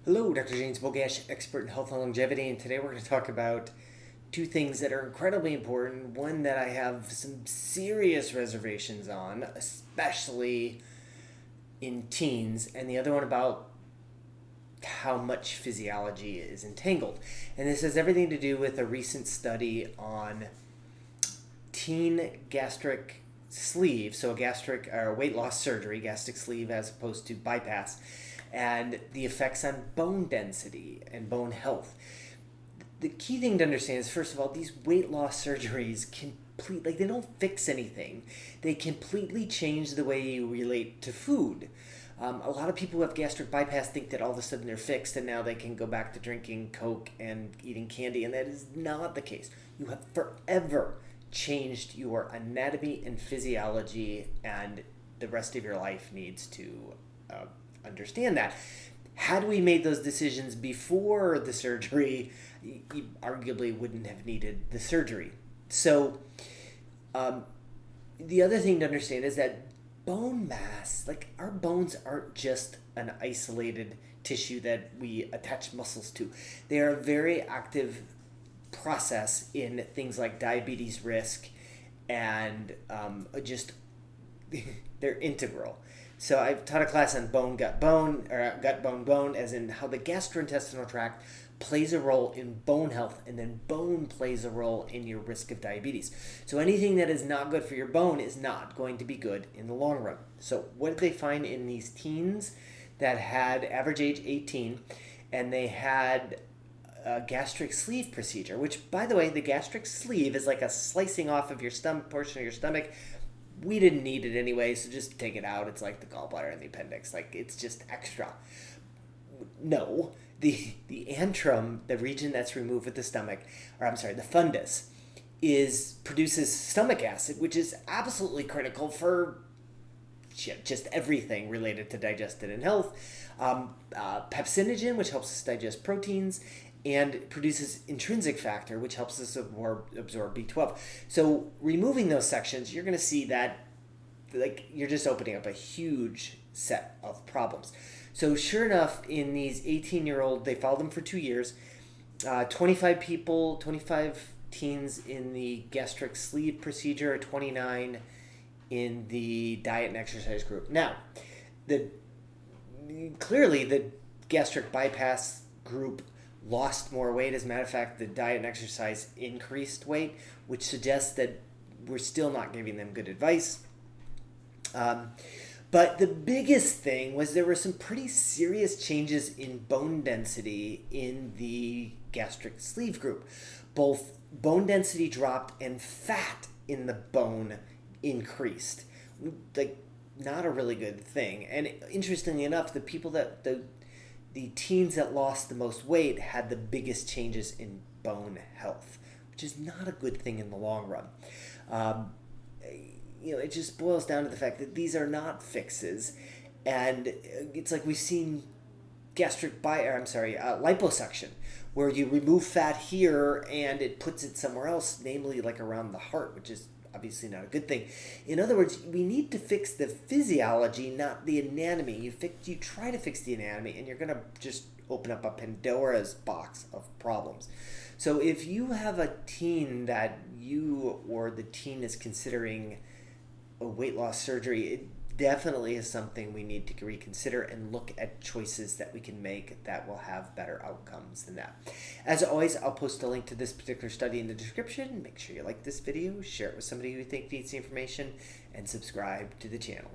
Hello, Dr. James Bogash, expert in health and longevity, and today we're going to talk about two things that are incredibly important. One that I have some serious reservations on, especially in teens, and the other one about how much physiology is entangled. And this has everything to do with a recent study on teen gastric sleeve, so a gastric or weight loss surgery, gastric sleeve as opposed to bypass, and the effects on bone density and bone health. The key thing to understand is, first of all, these weight loss surgeries they don't fix anything. They completely change the way you relate to food. A lot of people who have gastric bypass think that all of a sudden they're fixed and now they can go back to drinking Coke and eating candy, and that is not the case. You have forever changed your anatomy and physiology, and the rest of your life needs to understand that. Had we made those decisions before the surgery, you arguably wouldn't have needed the surgery. So the other thing to understand is that bone mass, like our bones aren't just an isolated tissue that we attach muscles to. They are a very active process in things like diabetes risk, and just they're integral. So I've taught a class on bone, gut, bone, or gut, bone, bone, as in how the gastrointestinal tract plays a role in bone health, and then bone plays a role in your risk of diabetes. So anything that is not good for your bone is not going to be good in the long run. So what did they find in these teens that had average age 18, and they had a gastric sleeve procedure, which, by the way, the gastric sleeve is like a slicing off of your stomach, portion of your stomach. We didn't need it anyway, so just take it out. It's like the gallbladder and the appendix. Like, it's just extra. No, the antrum, the region that's removed with the stomach, or I'm sorry, the fundus, produces stomach acid, which is absolutely critical for just everything related to digestion and health. Pepsinogen, which helps us digest proteins, and produces intrinsic factor, which helps us absorb B12. So removing those sections, you're going to see that you're just opening up a huge set of problems. So sure enough, in these 18-year-old, they followed them for 2 years, 25 teens in the gastric sleeve procedure, 29 in the diet and exercise group. Now, clearly the gastric bypass group lost more weight. As a matter of fact, the diet and exercise increased weight, which suggests that we're still not giving them good advice. But the biggest thing was there were some pretty serious changes in bone density in the gastric sleeve group. Both bone density dropped and fat in the bone increased. Not a really good thing. And interestingly enough, the people that the teens that lost the most weight had the biggest changes in bone health, which is not a good thing in the long run. It just boils down to the fact that these are not fixes, and it's like we've seen liposuction, where you remove fat here and it puts it somewhere else, namely like around the heart, which is obviously not a good thing. In other words, we need to fix the physiology, not the anatomy. You try to fix the anatomy, and you're going to just open up a Pandora's box of problems. So if you have a teen that you or the teen is considering a weight loss surgery, it definitely is something we need to reconsider and look at choices that we can make that will have better outcomes than that. As always, I'll post a link to this particular study in the description. Make sure you like this video, share it with somebody who you think needs the information, and subscribe to the channel.